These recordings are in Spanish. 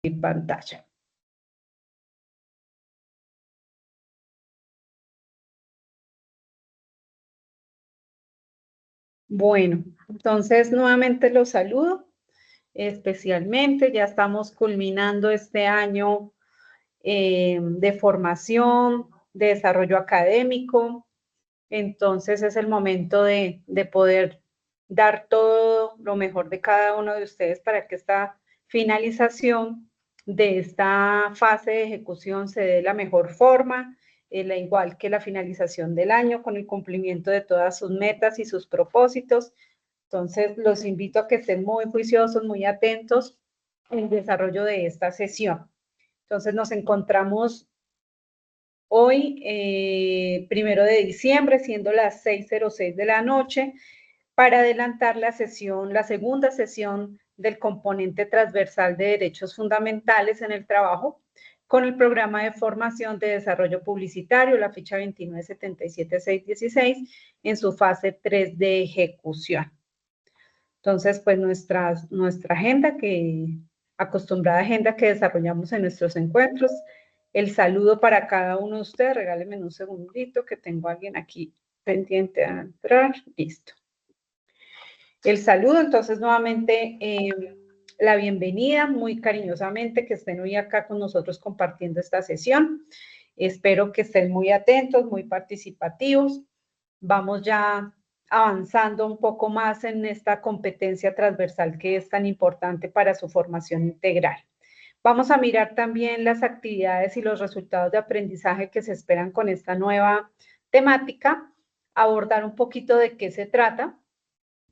Pantalla. Bueno, entonces nuevamente los saludo especialmente. Ya estamos culminando este año de formación, de desarrollo académico. Entonces es el momento de poder dar todo lo mejor de cada uno de ustedes para que esta finalización de esta fase de ejecución se dé de la mejor forma, igual que la finalización del año, con el cumplimiento de todas sus metas y sus propósitos. Entonces, los invito a que estén muy juiciosos, muy atentos en el desarrollo de esta sesión. Entonces, nos encontramos hoy, 1 de diciembre, siendo las 6:06 de la noche, para adelantar la sesión, la segunda sesión del componente transversal de derechos fundamentales en el trabajo, con el programa de formación de desarrollo publicitario, la ficha 2977616, en su fase 3 de ejecución. Entonces, pues nuestra agenda, acostumbrada agenda que desarrollamos en nuestros encuentros, el saludo para cada uno de ustedes. Regálenme un segundito que tengo a alguien aquí pendiente de entrar. Listo. El saludo, entonces nuevamente la bienvenida muy cariñosamente, que estén hoy acá con nosotros compartiendo esta sesión. Espero que estén muy atentos, muy participativos. Vamos ya avanzando un poco más en esta competencia transversal que es tan importante para su formación integral. Vamos a mirar también las actividades y los resultados de aprendizaje que se esperan con esta nueva temática, abordar un poquito de qué se trata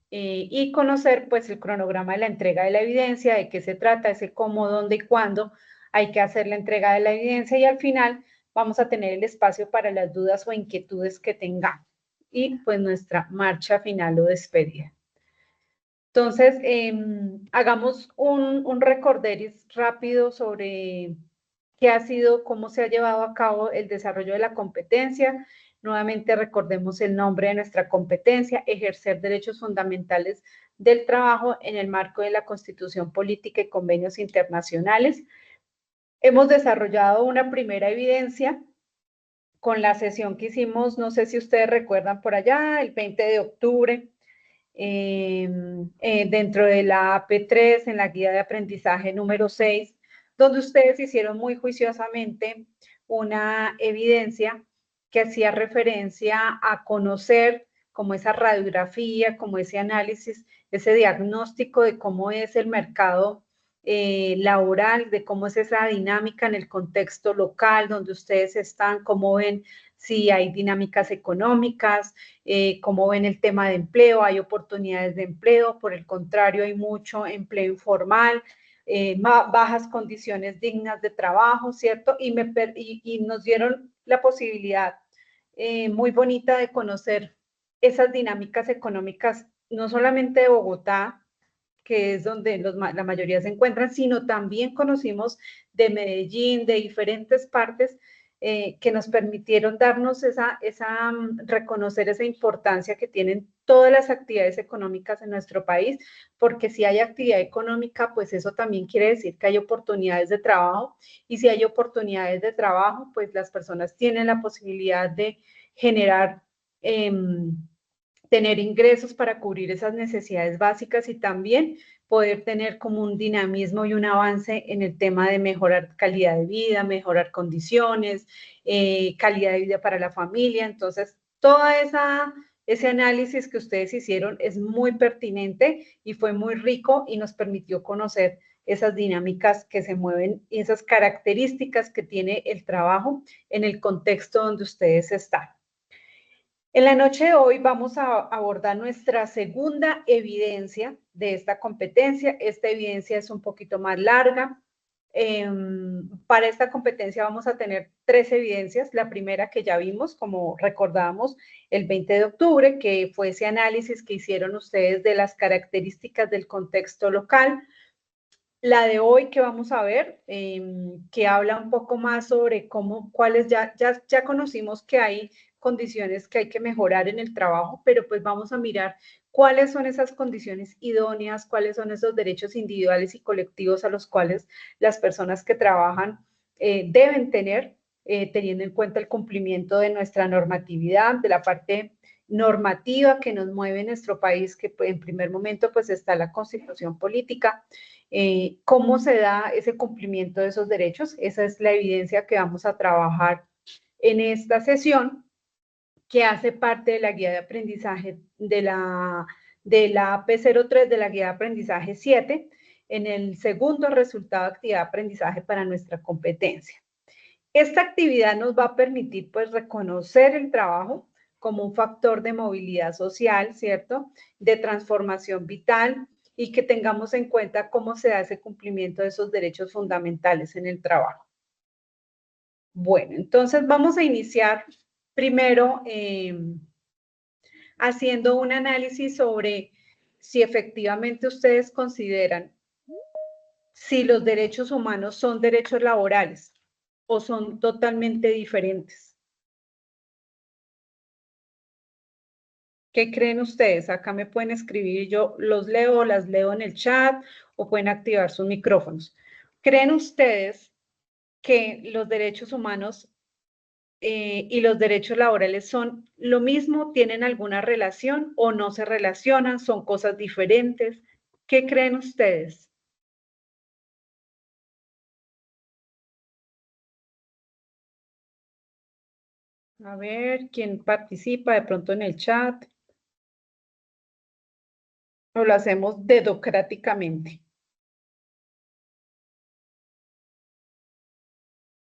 y conocer pues el cronograma de la entrega de la evidencia, de qué se trata, ese cómo, dónde y cuándo hay que hacer la entrega de la evidencia, y al final vamos a tener el espacio para las dudas o inquietudes que tengamos y pues nuestra marcha final o despedida. Entonces, hagamos un recorderis rápido sobre qué ha sido, cómo se ha llevado a cabo el desarrollo de la competencia. Nuevamente recordemos el nombre de nuestra competencia: ejercer derechos fundamentales del trabajo en el marco de la Constitución Política y convenios internacionales. Hemos desarrollado una primera evidencia con la sesión que hicimos, no sé si ustedes recuerdan, por allá, el 20 de octubre, dentro de la AP3, en la guía de aprendizaje número 6, donde ustedes hicieron muy juiciosamente una evidencia que hacía referencia a conocer como esa radiografía, como ese análisis, ese diagnóstico de cómo es el mercado laboral, de cómo es esa dinámica en el contexto local donde ustedes están, cómo ven si hay dinámicas económicas, cómo ven el tema de empleo, hay oportunidades de empleo, por el contrario hay mucho empleo informal, bajas condiciones dignas de trabajo, ¿cierto? Y nos dieron la posibilidad muy bonita de conocer esas dinámicas económicas, no solamente de Bogotá, que es donde la mayoría se encuentran, sino también conocimos de Medellín, de diferentes partes, que nos permitieron darnos reconocer esa importancia que tienen todas las actividades económicas en nuestro país, porque si hay actividad económica, pues eso también quiere decir que hay oportunidades de trabajo, y si hay oportunidades de trabajo, pues las personas tienen la posibilidad de generar tener ingresos para cubrir esas necesidades básicas, y también poder tener como un dinamismo y un avance en el tema de mejorar calidad de vida, mejorar condiciones, calidad de vida para la familia. Entonces, ese análisis que ustedes hicieron es muy pertinente y fue muy rico y nos permitió conocer esas dinámicas que se mueven y esas características que tiene el trabajo en el contexto donde ustedes están. En la noche de hoy vamos a abordar nuestra segunda evidencia de esta competencia. Esta evidencia es un poquito más larga. Para esta competencia vamos a tener 3 evidencias. La primera, que ya vimos, como recordábamos, el 20 de octubre, que fue ese análisis que hicieron ustedes de las características del contexto local. La de hoy que vamos a ver, que habla un poco más sobre cuáles ya conocimos que hay condiciones que hay que mejorar en el trabajo, pero pues vamos a mirar cuáles son esas condiciones idóneas, cuáles son esos derechos individuales y colectivos a los cuales las personas que trabajan deben tener, teniendo en cuenta el cumplimiento de nuestra normatividad, de la parte normativa que nos mueve en nuestro país, que en primer momento pues está la Constitución política. ¿Cómo se da ese cumplimiento de esos derechos? Esa es la evidencia que vamos a trabajar en esta sesión, que hace parte de la guía de aprendizaje de la AP03, de la guía de aprendizaje 7, en el segundo resultado de actividad de aprendizaje para nuestra competencia. Esta actividad nos va a permitir pues reconocer el trabajo como un factor de movilidad social, ¿cierto? De transformación vital, y que tengamos en cuenta cómo se da ese cumplimiento de esos derechos fundamentales en el trabajo. Bueno, entonces vamos a iniciar primero haciendo un análisis sobre si efectivamente ustedes consideran si los derechos humanos son derechos laborales o son totalmente diferentes. ¿Qué creen ustedes? Acá me pueden escribir, yo los leo o las leo en el chat, o pueden activar sus micrófonos. ¿Creen ustedes que los derechos humanos y los derechos laborales son lo mismo? ¿Tienen alguna relación o no se relacionan? ¿Son cosas diferentes? ¿Qué creen ustedes? A ver, ¿quién participa de pronto en el chat? ¿O lo hacemos dedocráticamente?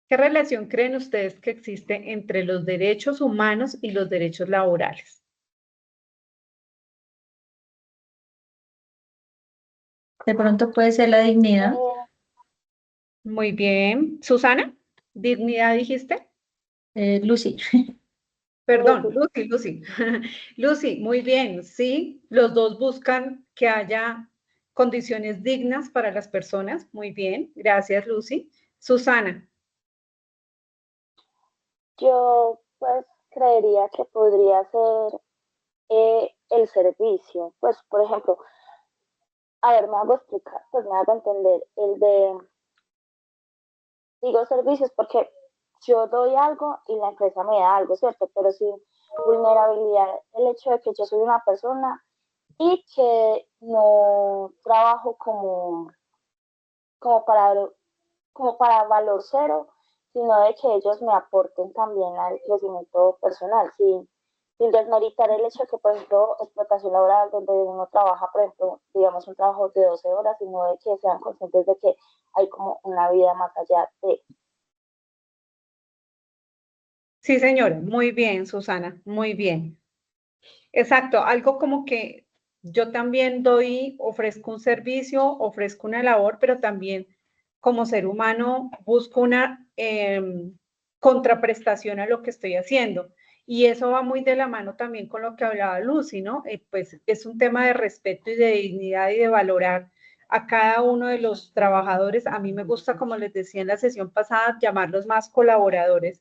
¿Qué relación creen ustedes que existe entre los derechos humanos y los derechos laborales? De pronto puede ser la dignidad. Muy bien. Susana, ¿dignidad dijiste? Lucy. Perdón, Lucy. Lucy, muy bien. Sí, los dos buscan que haya condiciones dignas para las personas. Muy bien. Gracias, Lucy. Susana. Yo pues creería que podría ser el servicio. Pues, por ejemplo, a ver, me hago explicar, pues me hago entender. Digo servicios porque yo doy algo y la empresa me da algo, ¿cierto? Pero sin vulnerabilidad, el hecho de que yo soy una persona y que no trabajo como para, como para valor cero, sino de que ellos me aporten también al crecimiento personal, sin desmeritar el hecho de que, por ejemplo, explotación laboral, donde uno trabaja, por ejemplo, digamos, un trabajo de 12 horas, sino de que sean conscientes de que hay como una vida más allá de... Sí, señora. Muy bien, Susana. Muy bien. Exacto. Algo como que yo también doy, ofrezco un servicio, ofrezco una labor, pero también como ser humano busco una contraprestación a lo que estoy haciendo. Y eso va muy de la mano también con lo que hablaba Lucy, ¿no? Pues es un tema de respeto y de dignidad y de valorar a cada uno de los trabajadores. A mí me gusta, como les decía en la sesión pasada, llamarlos más colaboradores.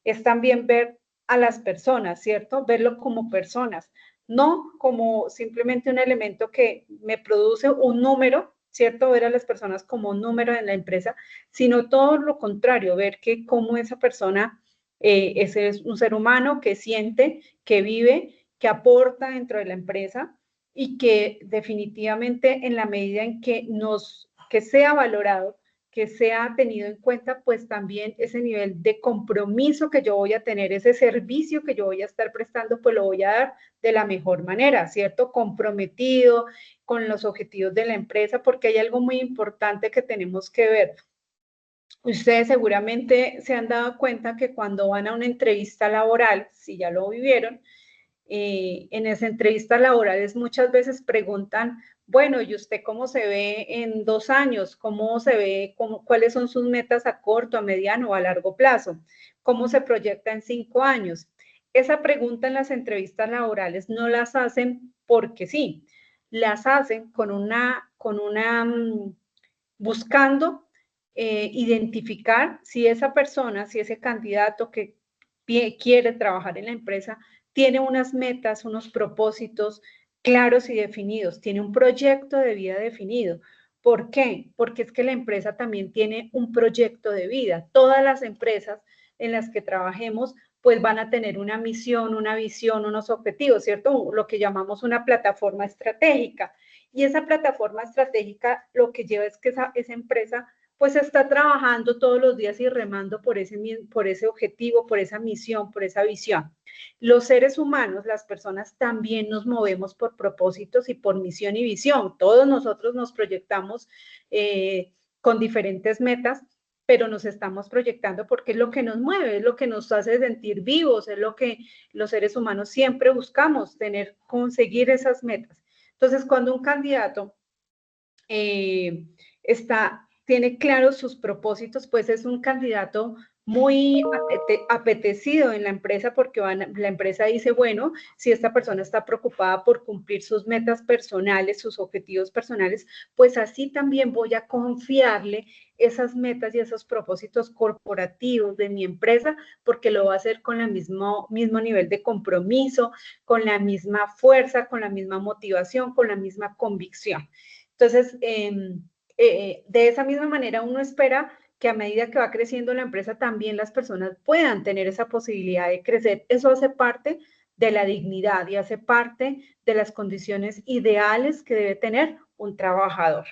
Es también ver a las personas, ¿cierto? Verlo como personas, no como simplemente un elemento que me produce un número, ¿cierto? Ver a las personas como un número en la empresa, sino todo lo contrario, ver que cómo esa persona es un ser humano que siente, que vive, que aporta dentro de la empresa, y que definitivamente en la medida en que sea valorado, que sea tenido en cuenta, pues también ese nivel de compromiso que yo voy a tener, ese servicio que yo voy a estar prestando, pues lo voy a dar de la mejor manera, ¿cierto? Comprometido con los objetivos de la empresa, porque hay algo muy importante que tenemos que ver. Ustedes seguramente se han dado cuenta que cuando van a una entrevista laboral, si ya lo vivieron, en esas entrevistas laborales muchas veces preguntan, bueno, ¿y usted cómo se ve en 2 años? ¿Cómo se ve? ¿Cuáles son sus metas a corto, a mediano o a largo plazo? ¿Cómo se proyecta en 5 años? Esa pregunta en las entrevistas laborales no las hacen porque sí, las hacen buscando identificar si esa persona, si ese candidato que quiere trabajar en la empresa, tiene unas metas, unos propósitos claros y definidos, tiene un proyecto de vida definido. ¿Por qué? Porque es que la empresa también tiene un proyecto de vida. Todas las empresas en las que trabajemos pues van a tener una misión, una visión, unos objetivos, ¿cierto? Lo que llamamos una plataforma estratégica. Y esa plataforma estratégica lo que lleva es que esa empresa pues está trabajando todos los días y remando por ese objetivo, por esa misión, por esa visión. Los seres humanos, las personas, también nos movemos por propósitos y por misión y visión. Todos nosotros nos proyectamos con diferentes metas, pero nos estamos proyectando porque es lo que nos mueve, es lo que nos hace sentir vivos, es lo que los seres humanos siempre buscamos, conseguir esas metas. Entonces, cuando un candidato tiene claros sus propósitos, pues es un candidato muy apetecido en la empresa porque la empresa dice, bueno, si esta persona está preocupada por cumplir sus metas personales, sus objetivos personales, pues así también voy a confiarle esas metas y esos propósitos corporativos de mi empresa porque lo va a hacer con el mismo nivel de compromiso, con la misma fuerza, con la misma motivación, con la misma convicción. Entonces, de esa misma manera uno espera que a medida que va creciendo la empresa también las personas puedan tener esa posibilidad de crecer. Eso hace parte de la dignidad y hace parte de las condiciones ideales que debe tener un trabajador.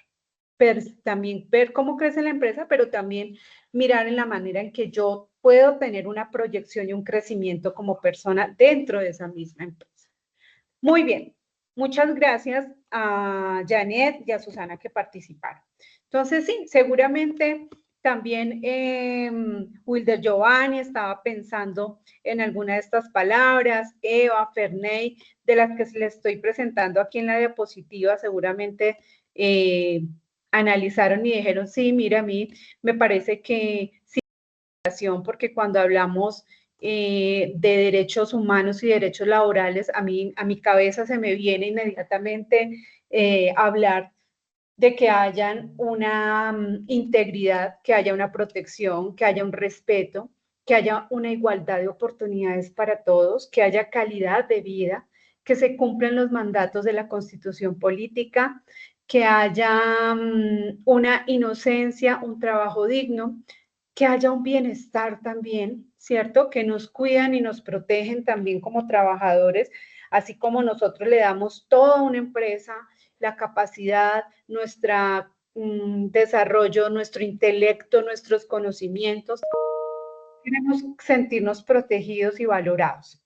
También ver cómo crece la empresa, pero también mirar en la manera en que yo puedo tener una proyección y un crecimiento como persona dentro de esa misma empresa. Muy bien, muchas gracias a Janet y a Susana que participaron. Entonces, sí, seguramente también Wilder Giovanni estaba pensando en alguna de estas palabras, Eva, Ferney, de las que les estoy presentando aquí en la diapositiva, seguramente analizaron y dijeron, sí, mira, a mí me parece que sí, porque cuando hablamos de derechos humanos y derechos laborales, a mi cabeza se me viene inmediatamente hablar de que hayan una integridad, que haya una protección, que haya un respeto, que haya una igualdad de oportunidades para todos, que haya calidad de vida, que se cumplan los mandatos de la Constitución política, que haya una inocencia, un trabajo digno, que haya un bienestar también, ¿cierto? Que nos cuidan y nos protegen también como trabajadores, así como nosotros le damos toda una empresa la capacidad, nuestro desarrollo, nuestro intelecto, nuestros conocimientos. Queremos sentirnos protegidos y valorados.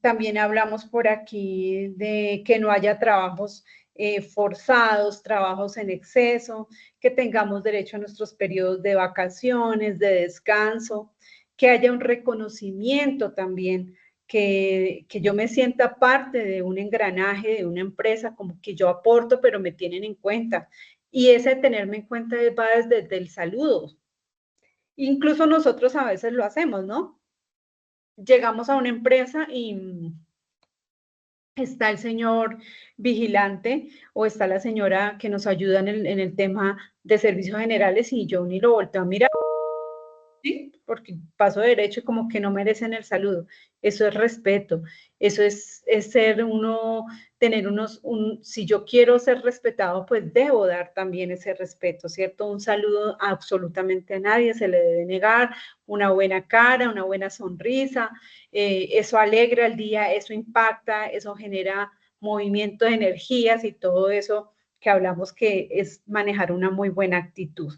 También hablamos por aquí de que no haya trabajos forzados, trabajos en exceso, que tengamos derecho a nuestros periodos de vacaciones, de descanso, que haya un reconocimiento también, que yo me sienta parte de un engranaje, de una empresa, como que yo aporto, pero me tienen en cuenta. Y ese tenerme en cuenta va desde el saludo. Incluso nosotros a veces lo hacemos, ¿no? Llegamos a una empresa y está el señor vigilante o está la señora que nos ayuda en el tema de servicios generales y yo ni lo volteo a mirar, ¿sí? Porque paso derecho y como que no merecen el saludo. Eso es respeto, eso es ser uno, tener si yo quiero ser respetado, pues debo dar también ese respeto, ¿cierto? Un saludo absolutamente a nadie se le debe negar, una buena cara, una buena sonrisa, eso alegra el día, eso impacta, eso genera movimiento de energías y todo eso que hablamos que es manejar una muy buena actitud.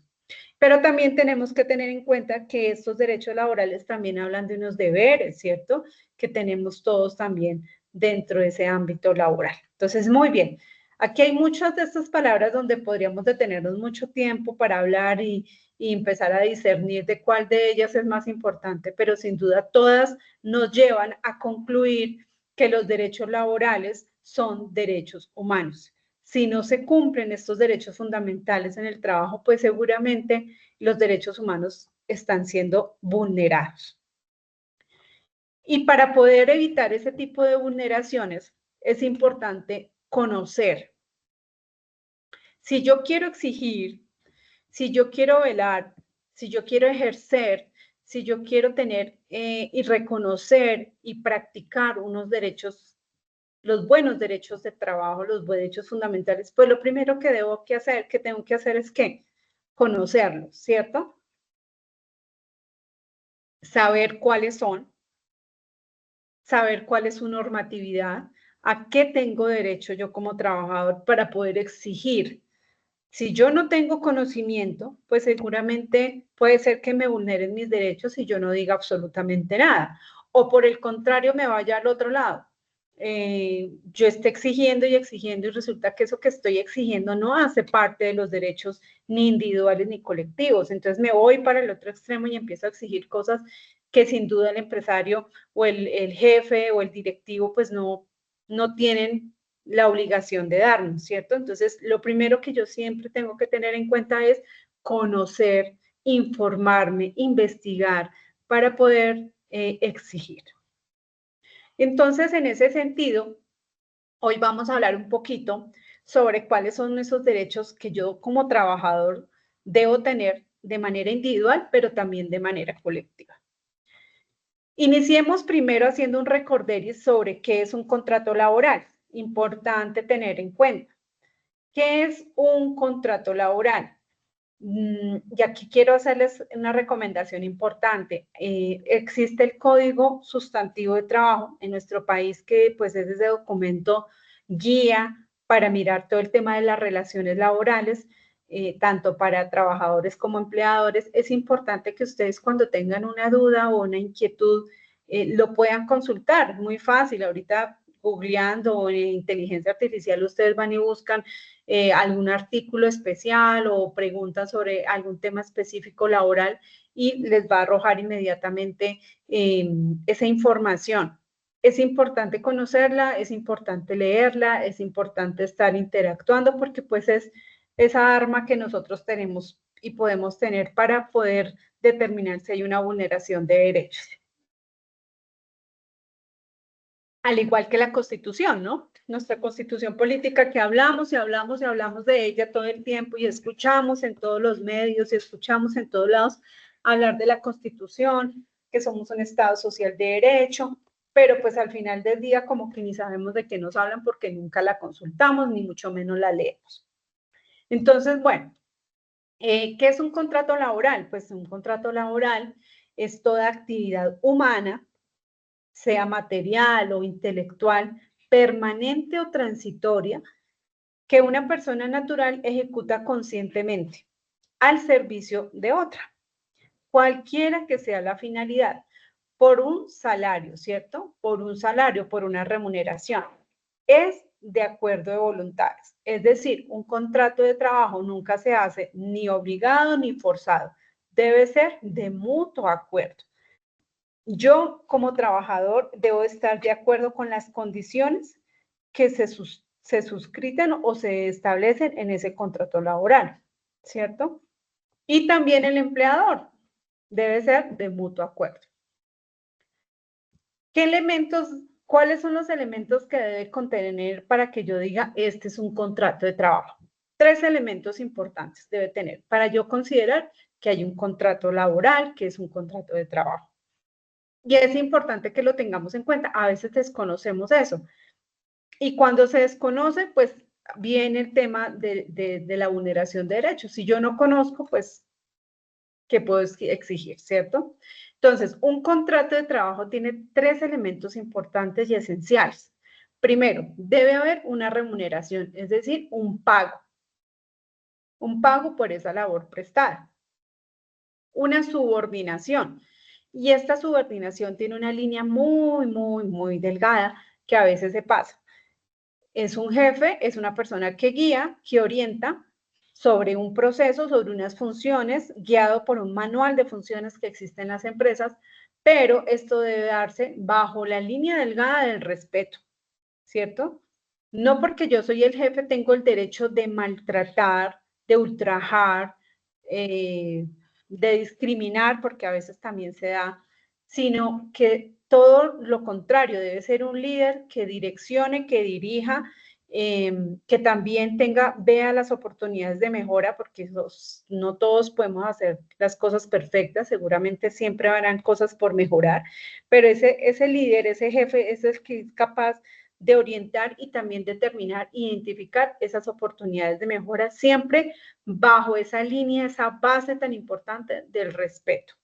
Pero también tenemos que tener en cuenta que estos derechos laborales también hablan de unos deberes, ¿cierto? Que tenemos todos también dentro de ese ámbito laboral. Entonces, muy bien. Aquí hay muchas de estas palabras donde podríamos detenernos mucho tiempo para hablar y empezar a discernir de cuál de ellas es más importante, pero sin duda todas nos llevan a concluir que los derechos laborales son derechos humanos. Si no se cumplen estos derechos fundamentales en el trabajo, pues seguramente los derechos humanos están siendo vulnerados. Y para poder evitar ese tipo de vulneraciones, es importante conocer. Si yo quiero exigir, si yo quiero velar, si yo quiero ejercer, si yo quiero tener y reconocer y practicar unos derechos los buenos derechos de trabajo, los derechos fundamentales, pues lo primero que tengo que hacer es ¿qué? Conocerlos, ¿cierto? Saber cuáles son, saber cuál es su normatividad, a qué tengo derecho yo como trabajador para poder exigir. Si yo no tengo conocimiento, pues seguramente puede ser que me vulneren mis derechos y yo no diga absolutamente nada. O por el contrario, me vaya al otro lado. Yo esté exigiendo y resulta que eso que estoy exigiendo no hace parte de los derechos ni individuales ni colectivos. Entonces me voy para el otro extremo y empiezo a exigir cosas que sin duda el empresario o el jefe o el directivo pues no tienen la obligación de darnos, ¿cierto? Entonces, lo primero que yo siempre tengo que tener en cuenta es conocer, informarme, investigar para poder exigir. Entonces, en ese sentido, hoy vamos a hablar un poquito sobre cuáles son esos derechos que yo como trabajador debo tener de manera individual, pero también de manera colectiva. Iniciemos primero haciendo un recorderis sobre qué es un contrato laboral. Importante tener en cuenta. ¿Qué es un contrato laboral? Y aquí quiero hacerles una recomendación importante. Existe el Código Sustantivo de Trabajo en nuestro país, que pues es ese documento guía para mirar todo el tema de las relaciones laborales, tanto para trabajadores como empleadores. Es importante que ustedes cuando tengan una duda o una inquietud, lo puedan consultar. Muy fácil, ahorita googleando o en inteligencia artificial ustedes van y buscan algún artículo especial o preguntan sobre algún tema específico laboral y les va a arrojar inmediatamente esa información. Es importante conocerla, es importante leerla, es importante estar interactuando porque pues es esa arma que nosotros tenemos y podemos tener para poder determinar si hay una vulneración de derechos. Al igual que la Constitución, ¿no? Nuestra Constitución política que hablamos y hablamos y hablamos de ella todo el tiempo y escuchamos en todos los medios y escuchamos en todos lados hablar de la Constitución, que somos un Estado social de derecho, pero pues al final del día como que ni sabemos de qué nos hablan porque nunca la consultamos, ni mucho menos la leemos. Entonces, bueno, ¿qué es un contrato laboral? Pues un contrato laboral es toda actividad humana, sea material o intelectual, permanente o transitoria, que una persona natural ejecuta conscientemente al servicio de otra, cualquiera que sea la finalidad, por un salario, ¿cierto? Por un salario, por una remuneración. Es de acuerdo de voluntades. Es decir, un contrato de trabajo nunca se hace ni obligado ni forzado. Debe ser de mutuo acuerdo. Yo como trabajador debo estar de acuerdo con las condiciones que se suscriten o se establecen en ese contrato laboral, ¿cierto? Y también el empleador debe ser de mutuo acuerdo. ¿Qué elementos, cuáles son los elementos que debe contener para que yo diga este es un contrato de trabajo? 3 elementos importantes debe tener para yo considerar que hay un contrato laboral, que es un contrato de trabajo. Y es importante que lo tengamos en cuenta. A veces desconocemos eso. Y cuando se desconoce, pues viene el tema de la vulneración de derechos. Si yo no conozco, pues, ¿qué puedo exigir, cierto? Entonces, un contrato de trabajo tiene 3 elementos importantes y esenciales. Primero, debe haber una remuneración, es decir, un pago por esa labor prestada. Una subordinación. Y esta subordinación tiene una línea muy delgada que a veces se pasa. Es un jefe, es una persona que guía, que orienta sobre un proceso, sobre unas funciones, guiado por un manual de funciones que existe en las empresas, pero esto debe darse bajo la línea delgada del respeto, ¿cierto? No porque yo soy el jefe tengo el derecho de maltratar, de ultrajar, de discriminar, porque a veces también se da, sino que todo lo contrario, debe ser un líder que direccione, que dirija, que también vea las oportunidades de mejora, porque no todos podemos hacer las cosas perfectas, seguramente siempre habrán cosas por mejorar, pero ese líder, ese jefe, es el que es capaz de orientar y también determinar, identificar esas oportunidades de mejora, siempre bajo esa línea, esa base tan importante del respeto.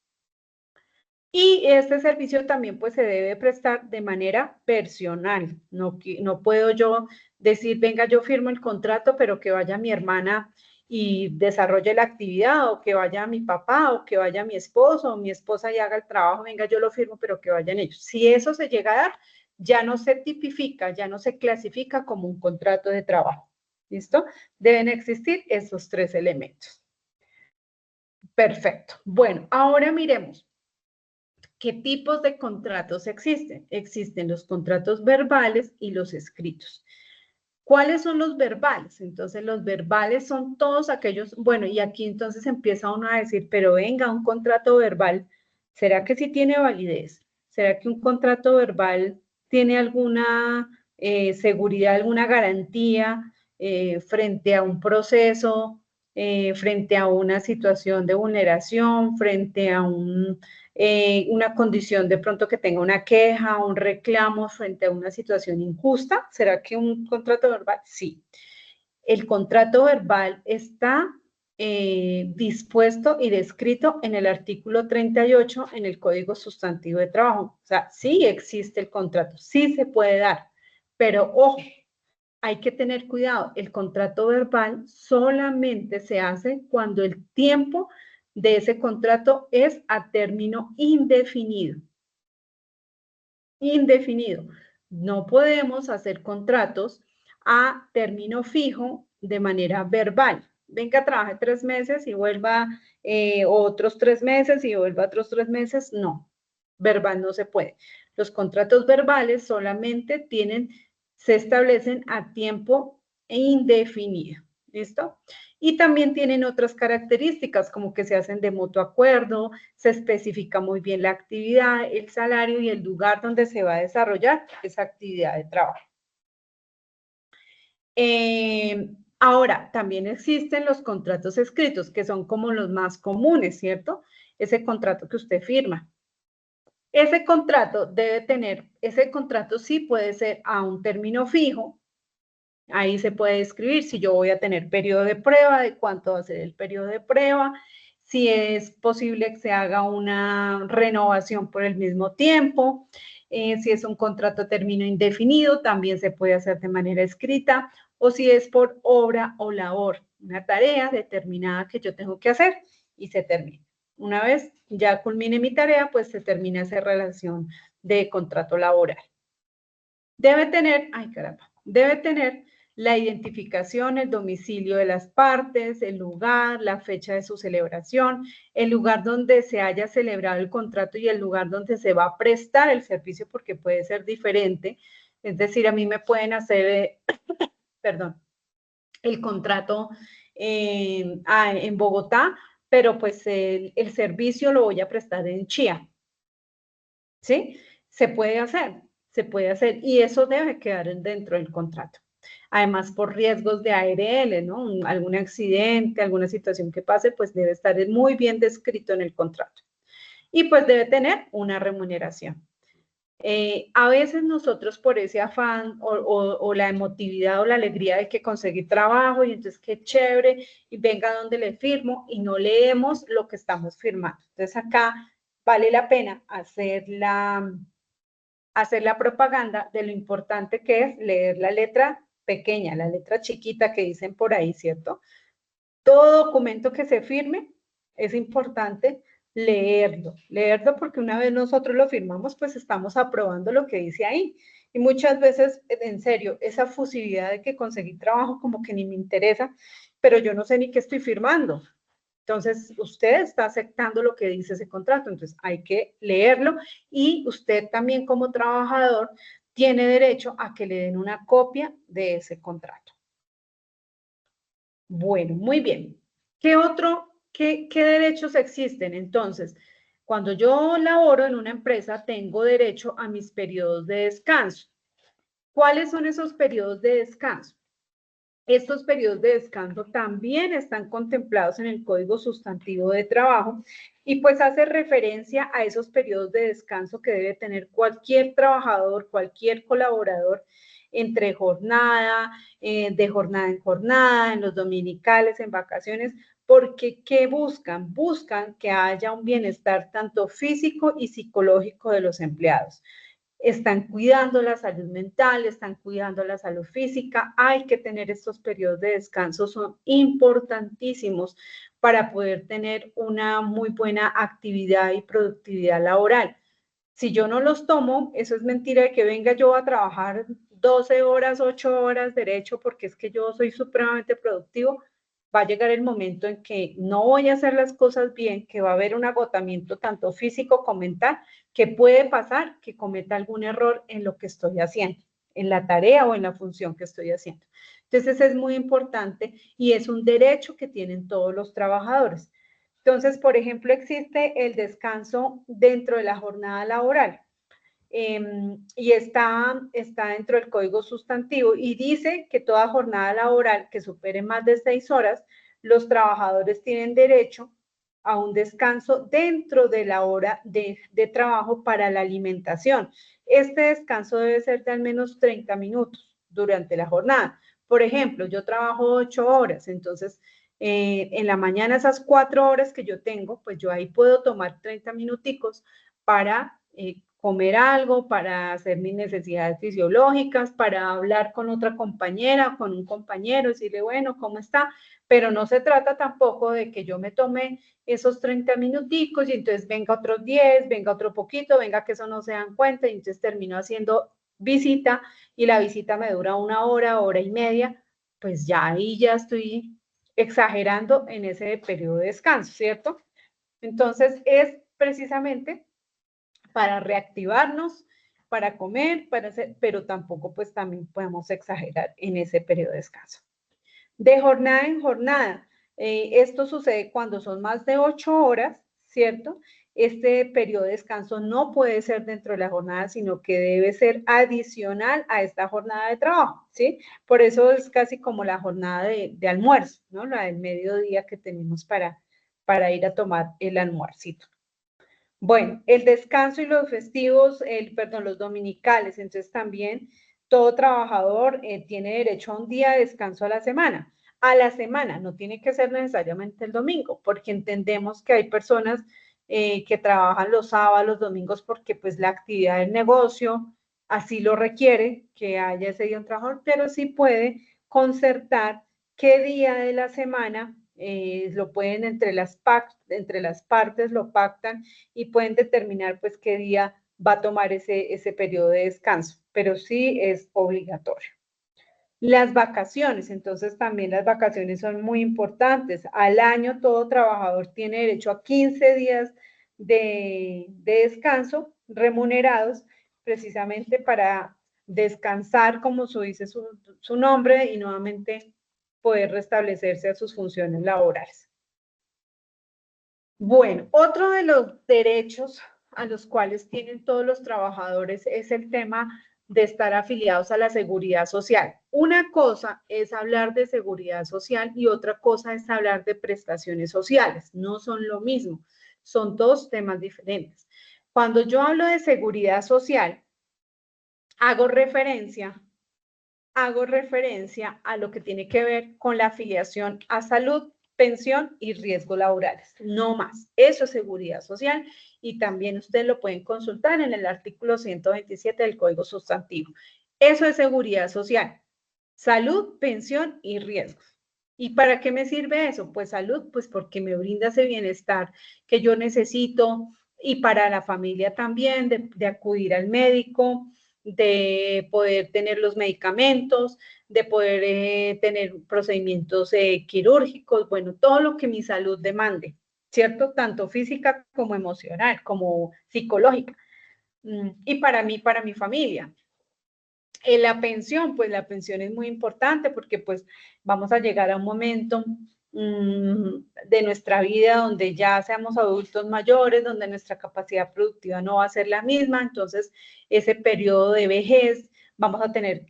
Y este servicio también pues se debe prestar de manera personal. No puedo yo decir, venga, yo firmo el contrato, pero que vaya mi hermana y desarrolle la actividad, o que vaya mi papá, o que vaya mi esposo, o mi esposa y haga el trabajo, venga, yo lo firmo, pero que vayan ellos. Si eso se llega a dar, ya no se tipifica, ya no se clasifica como un contrato de trabajo. ¿Listo? Deben existir esos 3 elementos. Perfecto. Bueno, ahora miremos. ¿Qué tipos de contratos existen? Existen los contratos verbales y los escritos. ¿Cuáles son los verbales? Entonces, los verbales son todos aquellos, bueno, y aquí entonces empieza uno a decir, pero venga, un contrato verbal, ¿será que sí tiene validez? ¿Será que un contrato verbal tiene alguna seguridad, alguna garantía frente a un proceso, frente a una situación de vulneración, frente a una condición de pronto que tenga una queja, un reclamo frente a una situación injusta? ¿Será que un contrato verbal? Sí. El contrato verbal está dispuesto y descrito en el artículo 38 en el Código Sustantivo de Trabajo. O sea, sí existe el contrato, sí se puede dar, pero ojo, hay que tener cuidado. El contrato verbal solamente se hace cuando el tiempo de ese contrato es a término indefinido. Indefinido. No podemos hacer contratos a término fijo de manera verbal. Venga, trabaje 3 meses y vuelva otros 3 meses y vuelva otros 3 meses. No, verbal no se puede. Los contratos verbales solamente se establecen a tiempo indefinido. ¿Listo? Y también tienen otras características, como que se hacen de mutuo acuerdo, se especifica muy bien la actividad, el salario y el lugar donde se va a desarrollar esa actividad de trabajo. Ahora, también existen los contratos escritos, que son como los más comunes, ¿cierto? Ese contrato que usted firma. Ese contrato sí puede ser a un término fijo. Ahí se puede escribir si yo voy a tener periodo de prueba, de cuánto va a ser el periodo de prueba, si es posible que se haga una renovación por el mismo tiempo, si es un contrato a término indefinido, también se puede hacer de manera escrita, o si es por obra o labor, una tarea determinada que yo tengo que hacer y se termina. Una vez ya culmine mi tarea, pues se termina esa relación de contrato laboral. Debe tener la identificación, el domicilio de las partes, el lugar, la fecha de su celebración, el lugar donde se haya celebrado el contrato y el lugar donde se va a prestar el servicio, porque puede ser diferente. Es decir, a mí me pueden hacer, el contrato en Bogotá, pero pues el servicio lo voy a prestar en Chía. ¿Sí? Se puede hacer y eso debe quedar dentro del contrato. Además, por riesgos de ARL, ¿no? Algún accidente, alguna situación que pase, pues debe estar muy bien descrito en el contrato. Y pues debe tener una remuneración. A veces nosotros por ese afán o la emotividad o la alegría de que conseguí trabajo y entonces qué chévere y venga donde le firmo y no leemos lo que estamos firmando. Entonces acá vale la pena hacer la propaganda de lo importante que es leer la letra pequeña, la letra chiquita que dicen por ahí, ¿cierto? Todo documento que se firme es importante leerlo porque una vez nosotros lo firmamos, pues estamos aprobando lo que dice ahí. Y muchas veces, en serio, esa fusividad de que conseguí trabajo como que ni me interesa, pero yo no sé ni qué estoy firmando. Entonces, usted está aceptando lo que dice ese contrato, entonces hay que leerlo y usted también como trabajador tiene derecho a que le den una copia de ese contrato. Bueno, muy bien. ¿Qué derechos existen? Entonces, cuando yo laboro en una empresa, tengo derecho a mis periodos de descanso. ¿Cuáles son esos periodos de descanso? Estos periodos de descanso también están contemplados en el Código Sustantivo de Trabajo y pues hace referencia a esos periodos de descanso que debe tener cualquier trabajador, cualquier colaborador entre jornada, de jornada en jornada, en los dominicales, en vacaciones, porque ¿qué buscan? Buscan que haya un bienestar tanto físico y psicológico de los empleados. Están cuidando la salud mental, están cuidando la salud física. Hay que tener estos periodos de descanso, son importantísimos para poder tener una muy buena actividad y productividad laboral. Si yo no los tomo, eso es mentira de que venga yo a trabajar 12 horas, 8 horas derecho, porque es que yo soy supremamente productivo. Va a llegar el momento en que no voy a hacer las cosas bien, que va a haber un agotamiento tanto físico como mental, que puede pasar que cometa algún error en lo que estoy haciendo, en la tarea o en la función que estoy haciendo. Entonces es muy importante y es un derecho que tienen todos los trabajadores. Entonces, por ejemplo, existe el descanso dentro de la jornada laboral y está dentro del Código Sustantivo y dice que toda jornada laboral que supere más de 6 horas, los trabajadores tienen derecho a un descanso dentro de la hora de trabajo para la alimentación. Este descanso debe ser de al menos 30 minutos durante la jornada. Por ejemplo, yo trabajo 8 horas, entonces en la mañana esas 4 horas que yo tengo, pues yo ahí puedo tomar 30 minuticos para comer algo, para hacer mis necesidades fisiológicas, para hablar con otra compañera, con un compañero, decirle, bueno, ¿cómo está? Pero no se trata tampoco de que yo me tome esos 30 minuticos y entonces venga otros 10, venga otro poquito, venga que eso no se dan cuenta y entonces termino haciendo visita y la visita me dura 1 hora, hora y media, pues ya ahí ya estoy exagerando en ese periodo de descanso, ¿cierto? Entonces es precisamente para reactivarnos, para comer, para hacer, pero tampoco pues también podemos exagerar en ese periodo de descanso. De jornada en jornada, esto sucede cuando son más de 8 horas, ¿cierto? Este periodo de descanso no puede ser dentro de la jornada, sino que debe ser adicional a esta jornada de trabajo, ¿sí? Por eso es casi como la jornada de almuerzo, ¿no? La del mediodía que tenemos para ir a tomar el almuercito. Bueno, el descanso y los festivos, los dominicales, entonces también todo trabajador tiene derecho a un día de descanso a la semana. A la semana, no tiene que ser necesariamente el domingo, porque entendemos que hay personas que trabajan los sábados, los domingos, porque pues la actividad del negocio así lo requiere, que haya ese día un trabajador, pero sí puede concertar qué día de la semana lo pueden entre las partes, lo pactan y pueden determinar pues qué día va a tomar ese periodo de descanso, pero sí es obligatorio. Las vacaciones, entonces también las vacaciones son muy importantes. Al año todo trabajador tiene derecho a 15 días de descanso remunerados precisamente para descansar, como dice su nombre, y nuevamente poder restablecerse a sus funciones laborales. Bueno, otro de los derechos a los cuales tienen todos los trabajadores es el tema de estar afiliados a la seguridad social. Una cosa es hablar de seguridad social y otra cosa es hablar de prestaciones sociales. No son lo mismo, son dos temas diferentes. Cuando yo hablo de seguridad social, hago referencia a lo que tiene que ver con la afiliación a salud, pensión y riesgos laborales. No más. Eso es seguridad social y también ustedes lo pueden consultar en el artículo 127 del Código Sustantivo. Eso es seguridad social. Salud, pensión y riesgos. ¿Y para qué me sirve eso? Pues salud, pues porque me brinda ese bienestar que yo necesito y para la familia también, de acudir al médico, de poder tener los medicamentos, de poder tener procedimientos quirúrgicos, bueno, todo lo que mi salud demande, ¿cierto? Tanto física como emocional, como psicológica. Y para mí, para mi familia. La pensión, pues la pensión es muy importante porque pues vamos a llegar a un momento de nuestra vida donde ya seamos adultos mayores, donde nuestra capacidad productiva no va a ser la misma, entonces ese periodo de vejez vamos a tener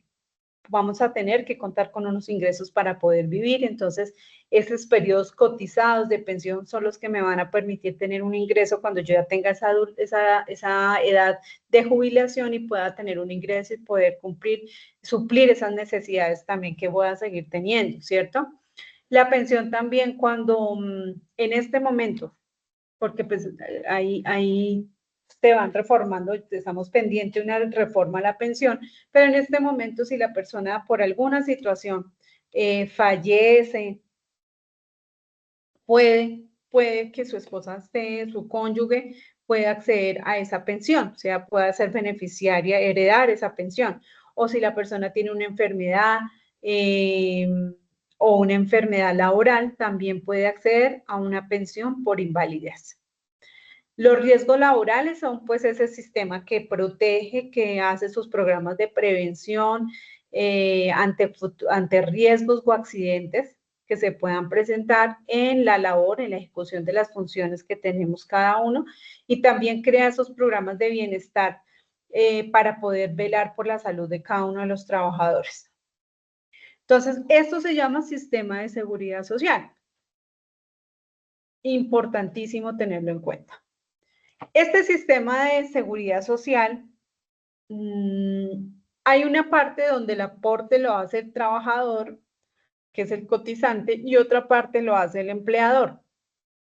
vamos a tener que contar con unos ingresos para poder vivir. Entonces, esos periodos cotizados de pensión son los que me van a permitir tener un ingreso cuando yo ya tenga esa edad de jubilación y pueda tener un ingreso y poder suplir esas necesidades también que voy a seguir teniendo, ¿cierto? La pensión también cuando en este momento, porque pues ahí te van reformando, estamos pendientes de una reforma a la pensión, pero en este momento si la persona por alguna situación fallece, puede que su esposa esté, su cónyuge pueda acceder a esa pensión, o sea, pueda ser beneficiaria, heredar esa pensión, o si la persona tiene una enfermedad o una enfermedad laboral, también puede acceder a una pensión por invalidez. Los riesgos laborales son pues ese sistema que protege, que hace sus programas de prevención ante riesgos o accidentes que se puedan presentar en la labor, en la ejecución de las funciones que tenemos cada uno, y también crea esos programas de bienestar para poder velar por la salud de cada uno de los trabajadores. Entonces, esto se llama sistema de seguridad social. Importantísimo tenerlo en cuenta. Este sistema de seguridad social, hay una parte donde el aporte lo hace el trabajador, que es el cotizante, y otra parte lo hace el empleador,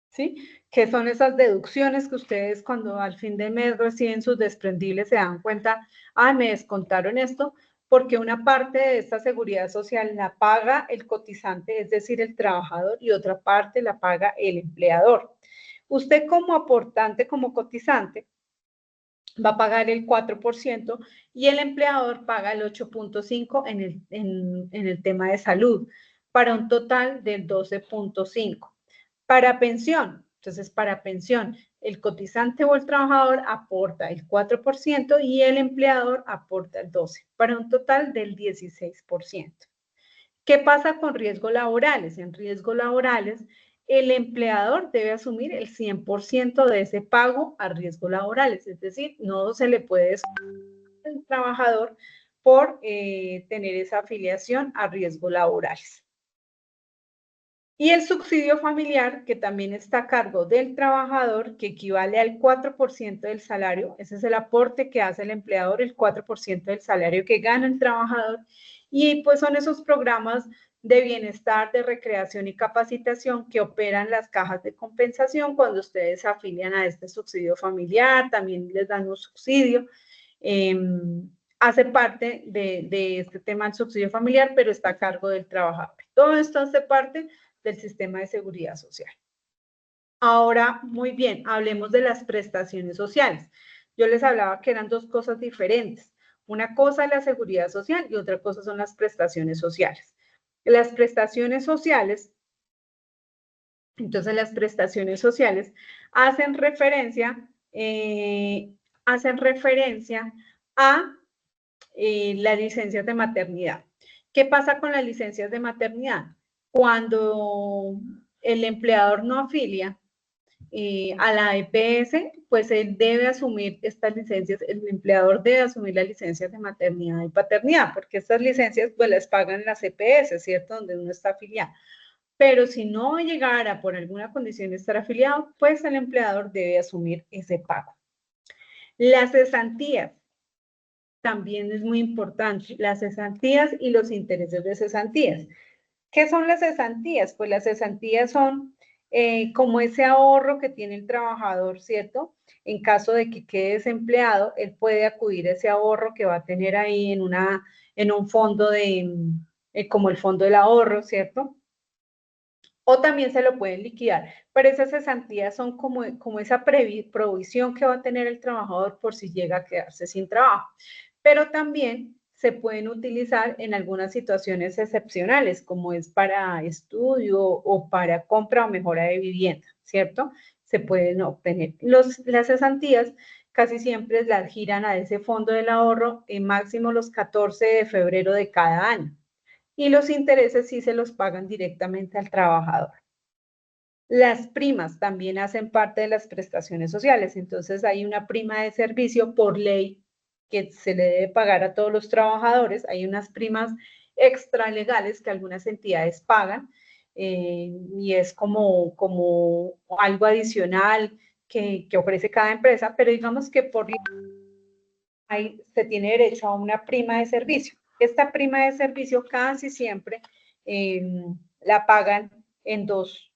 ¿sí? Que son esas deducciones que ustedes cuando al fin de mes reciben sus desprendibles se dan cuenta, me descontaron esto, porque una parte de esta seguridad social la paga el cotizante, es decir, el trabajador, y otra parte la paga el empleador. Usted como aportante, como cotizante, va a pagar el 4% y el empleador paga el 8.5% en el tema de salud, para un total del 12.5%. Para pensión, entonces para pensión, el cotizante o el trabajador aporta el 4% y el empleador aporta el 12%, para un total del 16%. ¿Qué pasa con riesgos laborales? En riesgos laborales, el empleador debe asumir el 100% de ese pago a riesgos laborales, es decir, no se le puede excluir al trabajador por tener esa afiliación a riesgos laborales. Y el subsidio familiar, que también está a cargo del trabajador, que equivale al 4% del salario, ese es el aporte que hace el empleador, el 4% del salario que gana el trabajador, y pues son esos programas de bienestar, de recreación y capacitación que operan las cajas de compensación cuando ustedes se afilian a este subsidio familiar, también les dan un subsidio, hace parte de este tema del subsidio familiar, pero está a cargo del trabajador. Todo esto hace parte del sistema de seguridad social. Ahora, muy bien, hablemos de las prestaciones sociales. Yo les hablaba que eran dos cosas diferentes. Una cosa es la seguridad social y otra cosa son las prestaciones sociales. Las prestaciones sociales, entonces las prestaciones sociales hacen referencia a las licencias de maternidad. ¿Qué pasa con las licencias de maternidad? Cuando el empleador no afilia a la EPS, pues él debe asumir estas licencias, el empleador debe asumir las licencias de maternidad y paternidad, porque estas licencias pues las pagan las EPS, ¿cierto? Donde uno está afiliado. Pero si no llegara por alguna condición de estar afiliado, pues el empleador debe asumir ese pago. Las cesantías. También es muy importante, las cesantías y los intereses de cesantías. ¿Qué son las cesantías? Pues las cesantías son como ese ahorro que tiene el trabajador, ¿cierto? En caso de que quede desempleado, él puede acudir a ese ahorro que va a tener ahí en un fondo como el fondo del ahorro, ¿cierto? O también se lo pueden liquidar, pero esas cesantías son como esa provisión que va a tener el trabajador por si llega a quedarse sin trabajo. Pero también se pueden utilizar en algunas situaciones excepcionales, como es para estudio o para compra o mejora de vivienda, ¿cierto? Se pueden obtener. Las cesantías casi siempre las giran a ese fondo del ahorro en máximo los 14 de febrero de cada año. Y los intereses sí se los pagan directamente al trabajador. Las primas también hacen parte de las prestaciones sociales, entonces hay una prima de servicio por ley que se le debe pagar a todos los trabajadores. Hay unas primas extralegales que algunas entidades pagan y es como algo adicional que ofrece cada empresa, pero digamos que por ahí se tiene derecho a una prima de servicio. Esta prima de servicio casi siempre la pagan en dos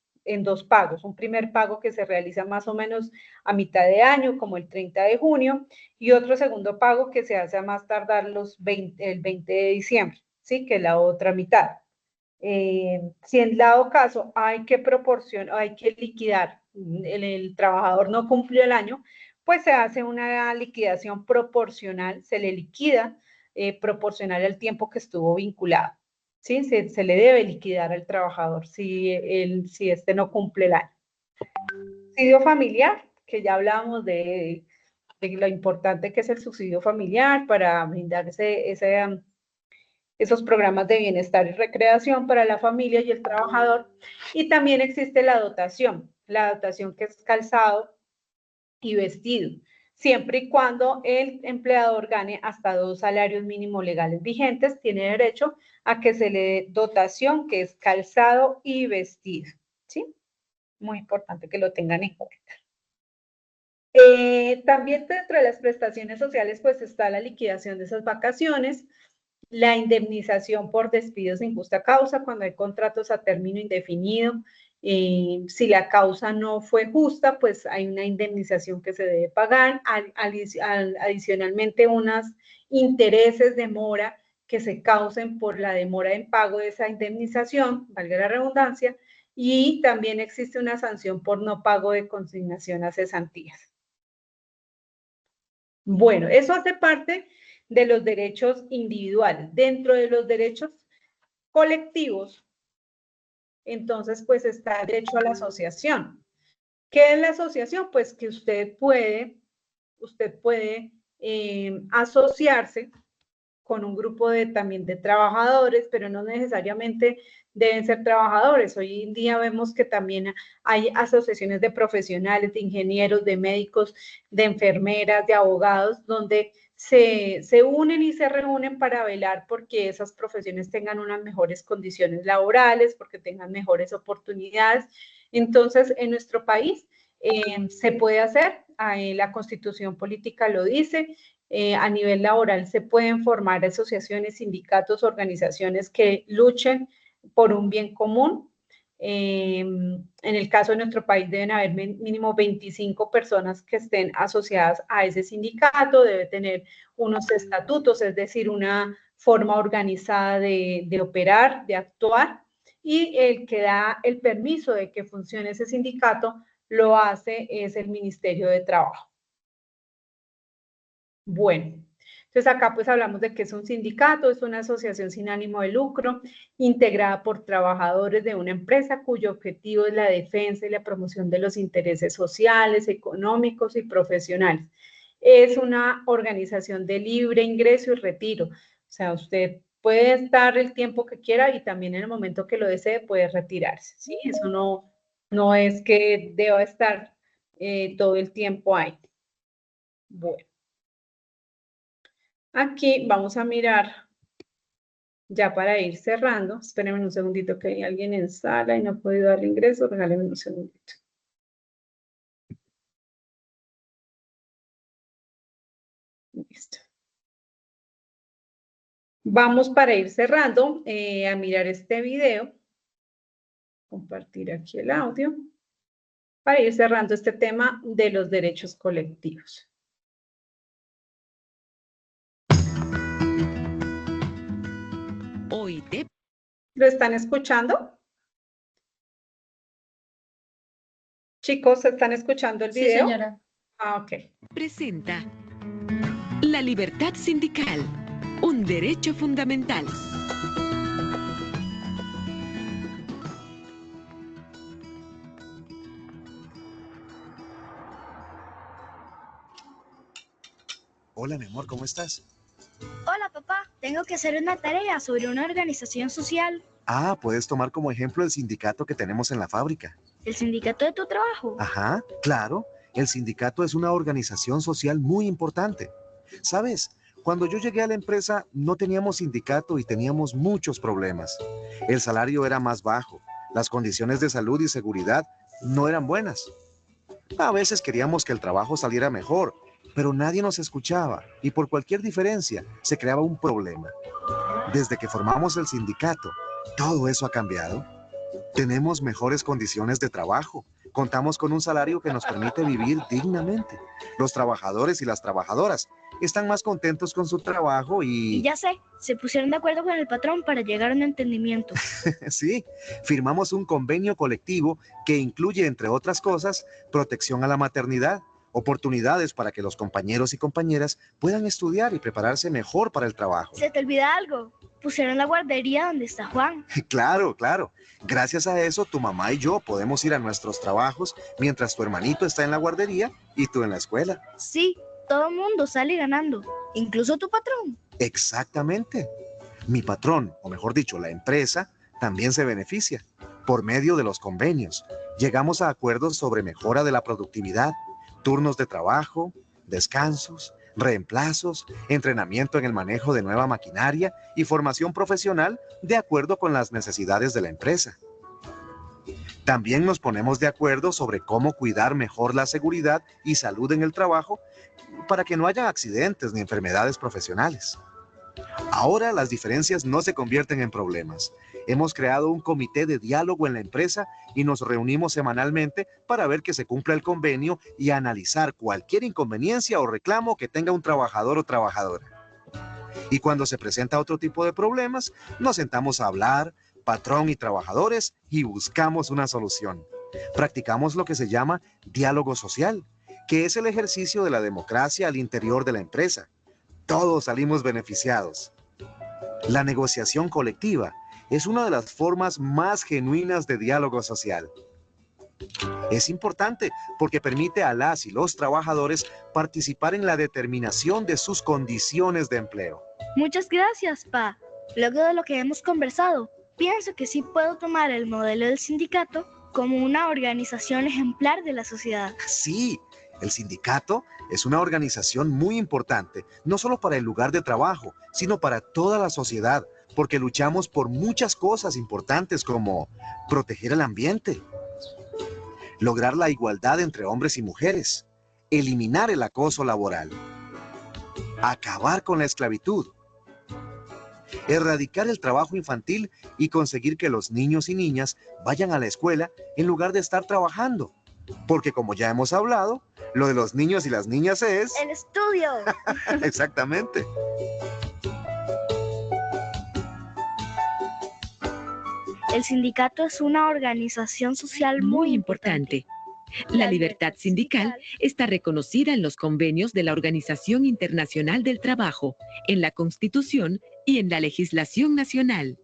pagos. Un primer pago que se realiza más o menos a mitad de año, como el 30 de junio, y otro segundo pago que se hace a más tardar el 20 de diciembre, ¿sí? Que es la otra mitad. Si en dado caso hay que liquidar, el trabajador no cumplió el año, pues se hace una liquidación proporcional, se le liquida proporcional al tiempo que estuvo vinculado. ¿Sí? Se le debe liquidar al trabajador si este no cumple el año. Subsidio familiar, que ya hablábamos de lo importante que es el subsidio familiar para brindar esos programas de bienestar y recreación para la familia y el trabajador. Y también existe la dotación que es calzado y vestido, siempre y cuando el empleador gane hasta 2 salarios mínimos legales vigentes, tiene derecho a que se le dé dotación, que es calzado y vestido, ¿sí? Muy importante que lo tengan en cuenta. También dentro de las prestaciones sociales, pues está la liquidación de esas vacaciones, la indemnización por despidos sin justa causa, cuando hay contratos a término indefinido. Si la causa no fue justa, pues hay una indemnización que se debe pagar. Adicionalmente, unos intereses de mora que se causen por la demora en pago de esa indemnización, valga la redundancia, y también existe una sanción por no pago de consignación a cesantías. Bueno, eso hace parte de los derechos individuales. Dentro de los derechos colectivos, entonces, pues está el derecho a la asociación. ¿Qué es la asociación? Pues que usted puede asociarse con un grupo también de trabajadores, pero no necesariamente deben ser trabajadores. Hoy en día vemos que también hay asociaciones de profesionales, de ingenieros, de médicos, de enfermeras, de abogados, donde se unen y se reúnen para velar porque esas profesiones tengan unas mejores condiciones laborales, porque tengan mejores oportunidades. Entonces, en nuestro país se puede hacer, la Constitución Política lo dice. A nivel laboral se pueden formar asociaciones, sindicatos, organizaciones que luchen por un bien común. En el caso de nuestro país deben haber mínimo 25 personas que estén asociadas a ese sindicato, debe tener unos estatutos, es decir, una forma organizada de operar, de actuar, y el que da el permiso de que funcione ese sindicato lo hace es el Ministerio de Trabajo. Bueno, entonces acá pues hablamos de que es un sindicato, es una asociación sin ánimo de lucro, integrada por trabajadores de una empresa cuyo objetivo es la defensa y la promoción de los intereses sociales, económicos y profesionales. Es una organización de libre ingreso y retiro, o sea, usted puede estar el tiempo que quiera y también en el momento que lo desee puede retirarse, ¿sí? Eso no es que deba estar todo el tiempo ahí. Bueno. Aquí vamos a mirar, ya para ir cerrando, espérenme un segundito que hay alguien en sala y no he podido darle ingreso, regálenme un segundito. Listo. Vamos para ir cerrando a mirar este video, compartir aquí el audio, para ir cerrando este tema de los derechos colectivos. ¿Lo están escuchando? Chicos, ¿están escuchando el video? Sí, señora. Ah, ok. Presenta la libertad sindical, un derecho fundamental. Hola, mi amor, ¿cómo estás? Hola, papá. Tengo que hacer una tarea sobre una organización social. Ah, puedes tomar como ejemplo el sindicato que tenemos en la fábrica. ¿El sindicato de tu trabajo? Ajá, claro. El sindicato es una organización social muy importante. ¿Sabes? Cuando yo llegué a la empresa no teníamos sindicato y teníamos muchos problemas. El salario era más bajo, las condiciones de salud y seguridad no eran buenas. A veces queríamos que el trabajo saliera mejor, pero nadie nos escuchaba y por cualquier diferencia se creaba un problema. Desde que formamos el sindicato, todo eso ha cambiado. Tenemos mejores condiciones de trabajo. Contamos con un salario que nos permite vivir dignamente. Los trabajadores y las trabajadoras están más contentos con su trabajo Y ya sé, se pusieron de acuerdo con el patrón para llegar a un entendimiento. Sí, firmamos un convenio colectivo que incluye, entre otras cosas, protección a la maternidad, oportunidades para que los compañeros y compañeras puedan estudiar y prepararse mejor para el trabajo. ¿Se te olvida algo? Pusieron la guardería donde está Juan. Claro, claro. Gracias a eso, tu mamá y yo podemos ir a nuestros trabajos mientras tu hermanito está en la guardería y tú en la escuela. Sí, todo el mundo sale ganando, incluso tu patrón. Exactamente. Mi patrón, o mejor dicho, la empresa, también se beneficia. Por medio de los convenios, llegamos a acuerdos sobre mejora de la productividad, turnos de trabajo, descansos, reemplazos, entrenamiento en el manejo de nueva maquinaria y formación profesional de acuerdo con las necesidades de la empresa. También nos ponemos de acuerdo sobre cómo cuidar mejor la seguridad y salud en el trabajo para que no haya accidentes ni enfermedades profesionales. Ahora las diferencias no se convierten en problemas. Hemos creado un comité de diálogo en la empresa y nos reunimos semanalmente para ver que se cumpla el convenio y analizar cualquier inconveniencia o reclamo que tenga un trabajador o trabajadora. Y cuando se presenta otro tipo de problemas, nos sentamos a hablar, patrón y trabajadores, y buscamos una solución. Practicamos lo que se llama diálogo social, que es el ejercicio de la democracia al interior de la empresa. Todos salimos beneficiados. La negociación colectiva es una de las formas más genuinas de diálogo social. Es importante porque permite a las y los trabajadores participar en la determinación de sus condiciones de empleo. Muchas gracias, Pa. Luego de lo que hemos conversado, pienso que sí puedo tomar el modelo del sindicato como una organización ejemplar de la sociedad. Sí, el sindicato es una organización muy importante, no solo para el lugar de trabajo, sino para toda la sociedad, porque luchamos por muchas cosas importantes como proteger el ambiente, lograr la igualdad entre hombres y mujeres, eliminar el acoso laboral, acabar con la esclavitud, erradicar el trabajo infantil y conseguir que los niños y niñas vayan a la escuela en lugar de estar trabajando. Porque como ya hemos hablado, lo de los niños y las niñas es... ¡El estudio! Exactamente. El sindicato es una organización social Muy importante. La libertad sindical está reconocida en los convenios de la Organización Internacional del Trabajo, en la Constitución y en la legislación nacional.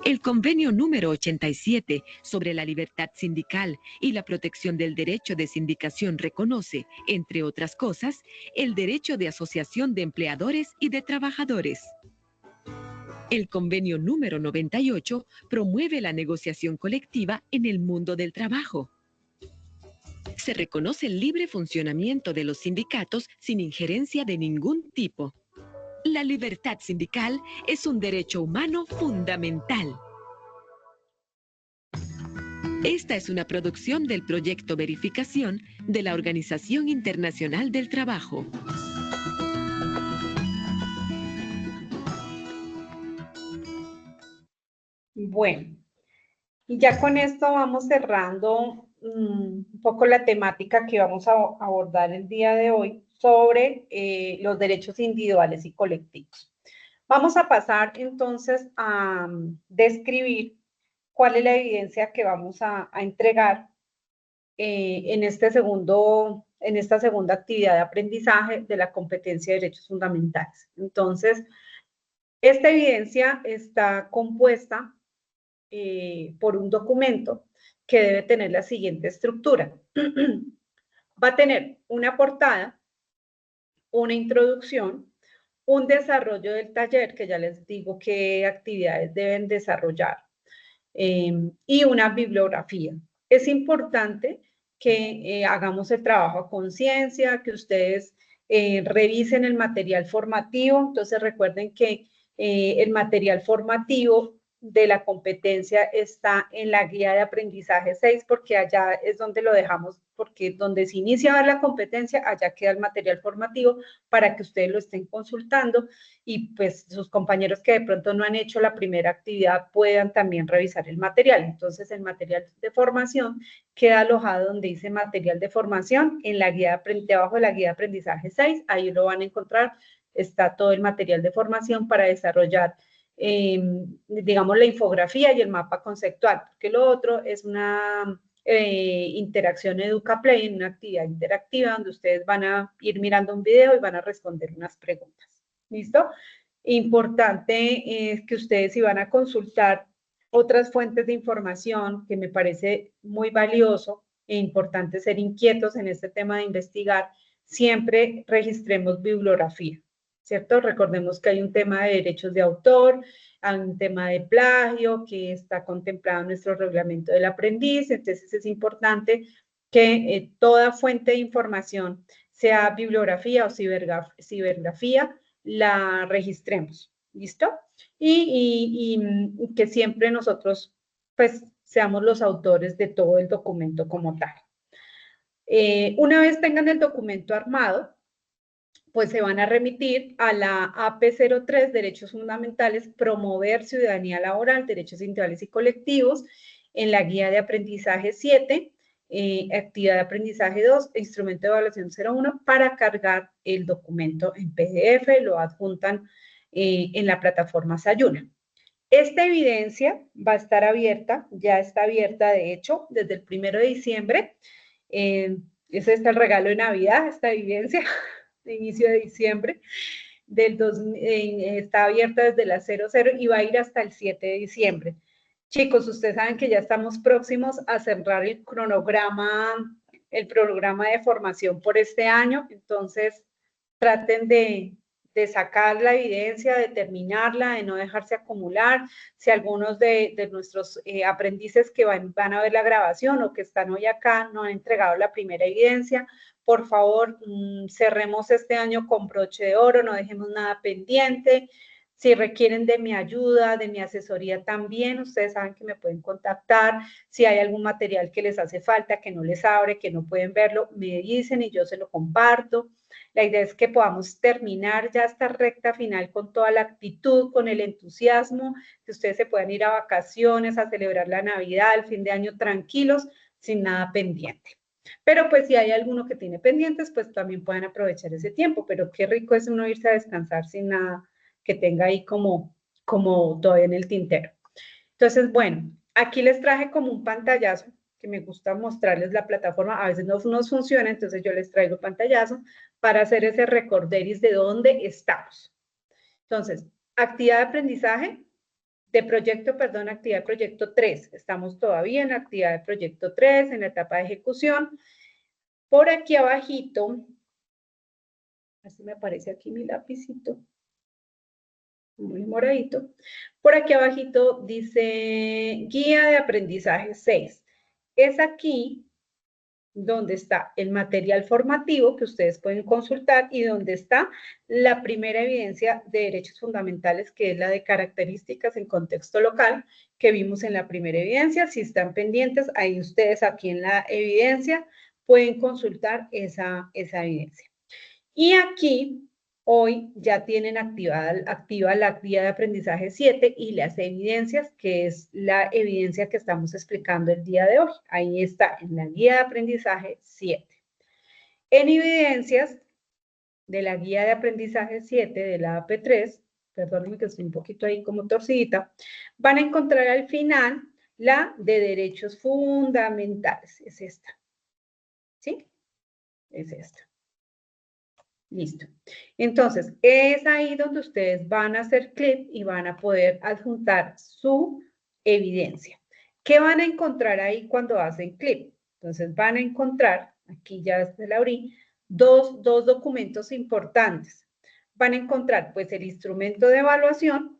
El convenio número 87 sobre la libertad sindical y la protección del derecho de sindicación reconoce, entre otras cosas, el derecho de asociación de empleadores y de trabajadores. El convenio número 98 promueve la negociación colectiva en el mundo del trabajo. Se reconoce el libre funcionamiento de los sindicatos sin injerencia de ningún tipo. La libertad sindical es un derecho humano fundamental. Esta es una producción del proyecto Verificación de la Organización Internacional del Trabajo. Bueno, y ya con esto vamos cerrando un poco la temática que vamos a abordar el día de hoy sobre los derechos individuales y colectivos. Vamos a pasar entonces a describir cuál es la evidencia que vamos a entregar en esta segunda actividad de aprendizaje de la competencia de derechos fundamentales. Entonces, esta evidencia está compuesta por un documento que debe tener la siguiente estructura. Va a tener una portada, una introducción, un desarrollo del taller, que ya les digo qué actividades deben desarrollar, y una bibliografía. Es importante que hagamos el trabajo a conciencia, que ustedes revisen el material formativo. Entonces recuerden que el material formativo de la competencia está en la guía de aprendizaje 6, porque allá es donde lo dejamos, porque donde se inicia la competencia, allá queda el material formativo para que ustedes lo estén consultando y pues sus compañeros que de pronto no han hecho la primera actividad puedan también revisar el material. Entonces el material de formación queda alojado donde dice material de formación en la guía, debajo de la guía de aprendizaje 6, ahí lo van a encontrar, está todo el material de formación para desarrollar digamos, la infografía y el mapa conceptual, porque lo otro es una interacción EducaPlay, una actividad interactiva donde ustedes van a ir mirando un video y van a responder unas preguntas. ¿Listo? Importante es que ustedes, si van a consultar otras fuentes de información, que me parece muy valioso e importante ser inquietos en este tema de investigar, siempre registremos bibliografía, ¿cierto? Recordemos que hay un tema de derechos de autor, hay un tema de plagio que está contemplado en nuestro reglamento del aprendiz, entonces es importante que toda fuente de información, sea bibliografía o cibergrafía, la registremos, ¿listo? Y que siempre nosotros, pues, seamos los autores de todo el documento como tal. Una vez tengan el documento armado, pues se van a remitir a la AP03, Derechos Fundamentales, Promover Ciudadanía Laboral, Derechos Individuales y Colectivos, en la Guía de Aprendizaje 7, Actividad de Aprendizaje 2, Instrumento de Evaluación 01, para cargar el documento en PDF, lo adjuntan en la plataforma Sayuna. Esta evidencia va a estar abierta, ya está abierta de hecho, desde el 1 de diciembre. Ese está el regalo de Navidad, esta evidencia. De inicio de diciembre, está abierta desde la 00 y va a ir hasta el 7 de diciembre. Chicos, ustedes saben que ya estamos próximos a cerrar el programa de formación por este año, entonces traten de sacar la evidencia, de terminarla, de no dejarse acumular. Si algunos de nuestros aprendices que van a ver la grabación o que están hoy acá no han entregado la primera evidencia, por favor, cerremos este año con broche de oro, no dejemos nada pendiente. Si requieren de mi ayuda, de mi asesoría también, ustedes saben que me pueden contactar. Si hay algún material que les hace falta, que no les abre, que no pueden verlo, me dicen y yo se lo comparto. La idea es que podamos terminar ya esta recta final con toda la actitud, con el entusiasmo, que ustedes se puedan ir a vacaciones, a celebrar la Navidad, el fin de año tranquilos, sin nada pendiente. Pero pues si hay alguno que tiene pendientes, pues también pueden aprovechar ese tiempo, pero qué rico es uno irse a descansar sin nada que tenga ahí como todavía en el tintero. Entonces, bueno, aquí les traje como un pantallazo, que me gusta mostrarles la plataforma, a veces no nos funciona, entonces yo les traigo pantallazo para hacer ese recorderis de dónde estamos. Entonces, actividad de aprendizaje, actividad de proyecto 3. Estamos todavía en la actividad de proyecto 3, en la etapa de ejecución. Por aquí abajito, así me aparece aquí mi lapicito, muy moradito. Por aquí abajito dice guía de aprendizaje 6. Es aquí donde está el material formativo que ustedes pueden consultar y donde está la primera evidencia de derechos fundamentales, que es la de características en contexto local, que vimos en la primera evidencia. Si están pendientes, ahí ustedes aquí en la evidencia pueden consultar esa evidencia. Y aquí hoy ya tienen activa la guía de aprendizaje 7 y las evidencias, que es la evidencia que estamos explicando el día de hoy. Ahí está, en la guía de aprendizaje 7. En evidencias de la guía de aprendizaje 7 de la AP3, perdónenme que estoy un poquito ahí como torcidita, van a encontrar al final la de derechos fundamentales. Es esta. ¿Sí? Es esta. Listo. Entonces, es ahí donde ustedes van a hacer clic y van a poder adjuntar su evidencia. ¿Qué van a encontrar ahí cuando hacen clic? Entonces, van a encontrar, aquí ya se la abrí, dos documentos importantes. Van a encontrar, pues, el instrumento de evaluación,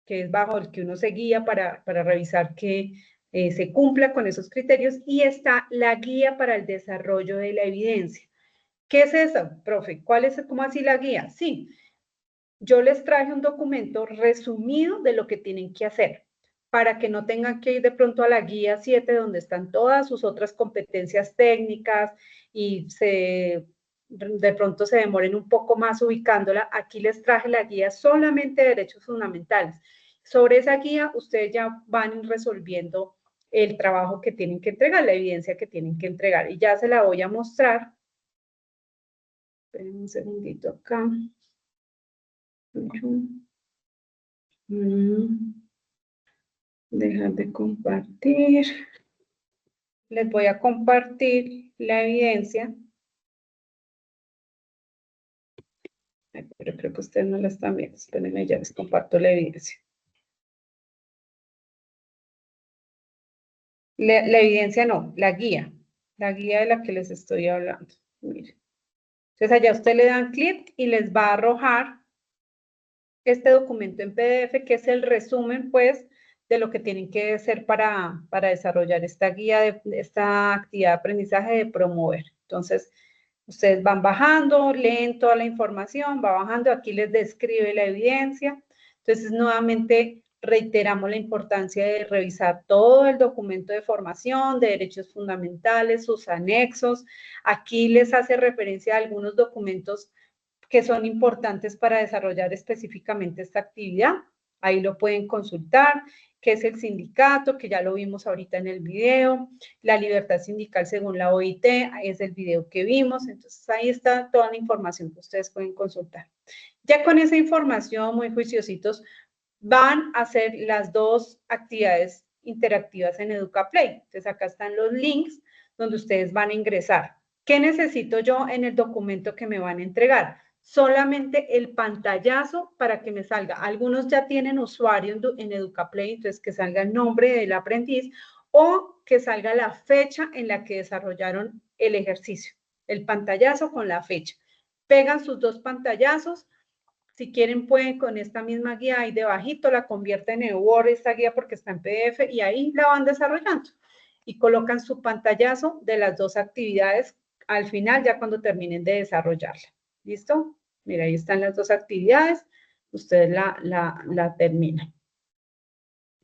que es bajo el que uno se guía para revisar que se cumpla con esos criterios, y está la guía para el desarrollo de la evidencia. ¿Qué es eso, profe? ¿Cómo así la guía? Sí, yo les traje un documento resumido de lo que tienen que hacer para que no tengan que ir de pronto a la guía 7 donde están todas sus otras competencias técnicas y de pronto se demoren un poco más ubicándola. Aquí les traje la guía solamente de derechos fundamentales. Sobre esa guía ustedes ya van resolviendo el trabajo que tienen que entregar, la evidencia que tienen que entregar. Y ya se la voy a mostrar. Esperen un segundito acá. Dejar de compartir. Les voy a compartir la evidencia. Ay, pero creo que ustedes no la están viendo. Espérenme, ya les comparto la evidencia. La evidencia no, la guía de la que les estoy hablando. Miren. Entonces allá usted le dan clic y les va a arrojar este documento en PDF, que es el resumen, pues, de lo que tienen que hacer para desarrollar esta guía, esta actividad de aprendizaje de promover. Entonces, ustedes van bajando, leen toda la información, va bajando, aquí les describe la evidencia. Entonces, nuevamente reiteramos la importancia de revisar todo el documento de formación, de derechos fundamentales, sus anexos. Aquí les hace referencia a algunos documentos que son importantes para desarrollar específicamente esta actividad. Ahí lo pueden consultar, qué es el sindicato, que ya lo vimos ahorita en el video, la libertad sindical según la OIT, es el video que vimos, entonces ahí está toda la información que ustedes pueden consultar. Ya con esa información, muy juiciositos, van a hacer las dos actividades interactivas en EducaPlay. Entonces acá están los links donde ustedes van a ingresar. ¿Qué necesito yo en el documento que me van a entregar? Solamente el pantallazo para que me salga. Algunos ya tienen usuario en EducaPlay, entonces que salga el nombre del aprendiz o que salga la fecha en la que desarrollaron el ejercicio. El pantallazo con la fecha. Pegan sus dos pantallazos. Si quieren pueden con esta misma guía ahí debajito, la convierten en Word esta guía porque está en PDF y ahí la van desarrollando. Y colocan su pantallazo de las dos actividades al final ya cuando terminen de desarrollarla. ¿Listo? Mira, ahí están las dos actividades. Ustedes la terminan.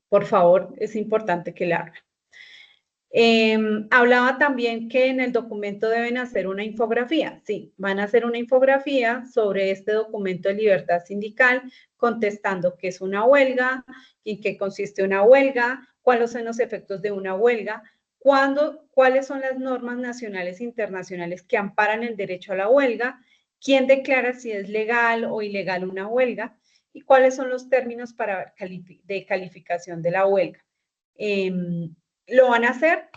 Por favor, es importante que la hagan. Hablaba también que en el documento deben hacer una infografía. Sí, van a hacer una infografía sobre este documento de libertad sindical, contestando qué es una huelga, en qué consiste una huelga, cuáles son los efectos de una huelga, cuáles son las normas nacionales e internacionales que amparan el derecho a la huelga, quién declara si es legal o ilegal una huelga y cuáles son los términos de calificación de la huelga. Lo van a hacer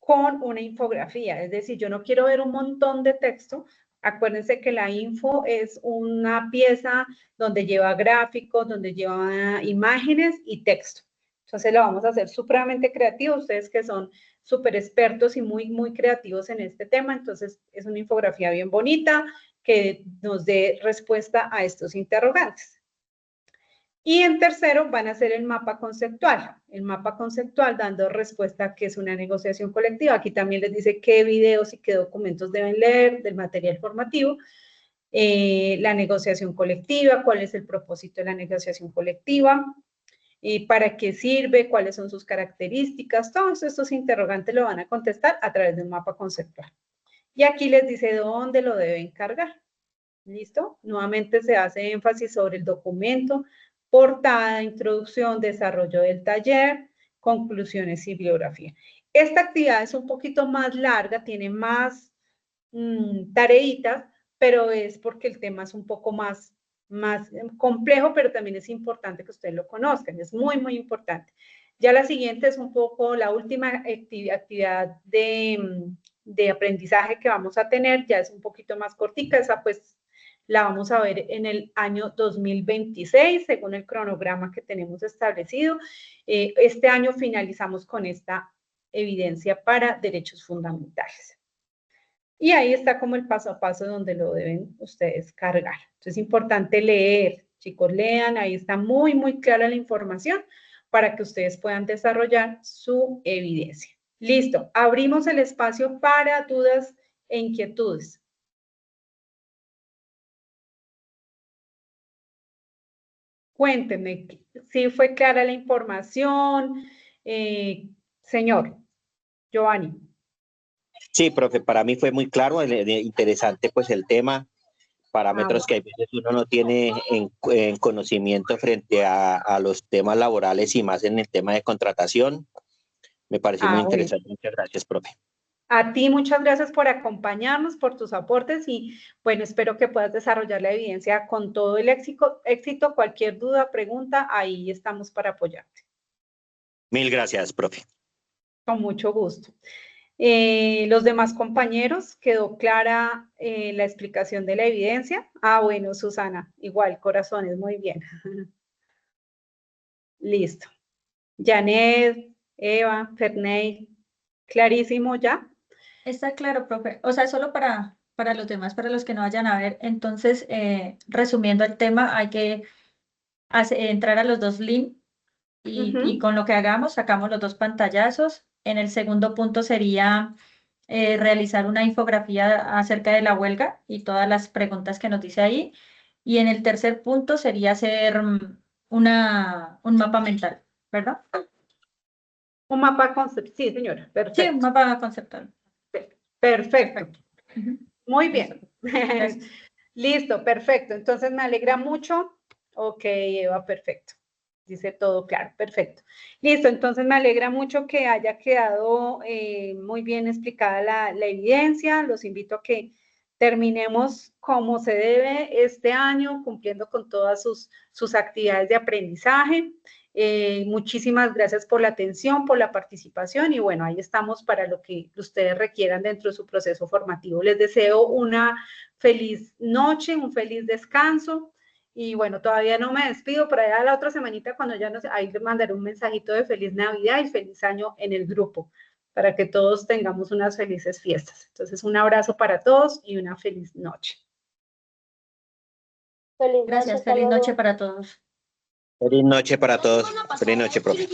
con una infografía, es decir, yo no quiero ver un montón de texto. Acuérdense que la info es una pieza donde lleva gráficos, donde lleva imágenes y texto. Entonces lo vamos a hacer supremamente creativo, ustedes que son súper expertos y muy, muy creativos en este tema, entonces es una infografía bien bonita que nos dé respuesta a estos interrogantes. Y en tercero van a hacer el mapa conceptual dando respuesta a qué es una negociación colectiva. Aquí también les dice qué videos y qué documentos deben leer del material formativo, la negociación colectiva, cuál es el propósito de la negociación colectiva, para qué sirve, cuáles son sus características, todos estos interrogantes lo van a contestar a través de un mapa conceptual. Y aquí les dice dónde lo deben cargar. ¿Listo? Nuevamente se hace énfasis sobre el documento, portada, introducción, desarrollo del taller, conclusiones y bibliografía. Esta actividad es un poquito más larga, tiene más tareitas, pero es porque el tema es un poco más complejo, pero también es importante que ustedes lo conozcan, es muy, muy importante. Ya la siguiente es un poco la última actividad de aprendizaje que vamos a tener, ya es un poquito más cortica, esa pues la vamos a ver en el año 2026, según el cronograma que tenemos establecido. Este año finalizamos con esta evidencia para derechos fundamentales. Y ahí está como el paso a paso donde lo deben ustedes cargar. Entonces es importante leer, chicos, lean, ahí está muy, muy clara la información para que ustedes puedan desarrollar su evidencia. Listo, abrimos el espacio para dudas e inquietudes. Cuénteme, ¿sí fue clara la información? Señor Giovanni. Sí, profe, para mí fue muy claro, interesante pues el tema, parámetros que a veces uno no tiene en conocimiento frente a los temas laborales y más en el tema de contratación. Me pareció muy interesante. Bueno. Muchas gracias, profe. A ti muchas gracias por acompañarnos, por tus aportes y bueno, espero que puedas desarrollar la evidencia con todo el éxito. Cualquier duda, pregunta, ahí estamos para apoyarte. Mil gracias, profe. Con mucho gusto. Los demás compañeros, ¿quedó clara la explicación de la evidencia? Bueno, Susana, igual, corazones, muy bien. Listo. Janet, Eva, Ferney, ¿clarísimo ya? Está claro, profe. O sea, solo para los demás, para los que no vayan a ver. Entonces, resumiendo el tema, hay que entrar a los dos links y con lo que hagamos, sacamos los dos pantallazos. En el segundo punto sería realizar una infografía acerca de la huelga y todas las preguntas que nos dice ahí. Y en el tercer punto sería hacer un mapa mental, ¿verdad? Un mapa conceptual, sí, señora, perfecto. Sí, un mapa conceptual. Perfecto. Muy bien. Gracias. Listo, perfecto. Entonces me alegra mucho. Ok, Eva, perfecto. Dice todo claro, perfecto. Listo, entonces me alegra mucho que haya quedado muy bien explicada la evidencia. Los invito a que terminemos como se debe este año, cumpliendo con todas sus actividades de aprendizaje. Muchísimas gracias por la atención, por la participación y bueno, ahí estamos para lo que ustedes requieran dentro de su proceso formativo. Les deseo una feliz noche, un feliz descanso. Y bueno, todavía no me despido, por allá la otra semanita cuando ya ahí les mandaré un mensajito de feliz Navidad y feliz año en el grupo, para que todos tengamos unas felices fiestas. Entonces, un abrazo para todos y una feliz noche. Gracias, feliz noche para todos. Feliz noche para todos. Feliz noche, profe.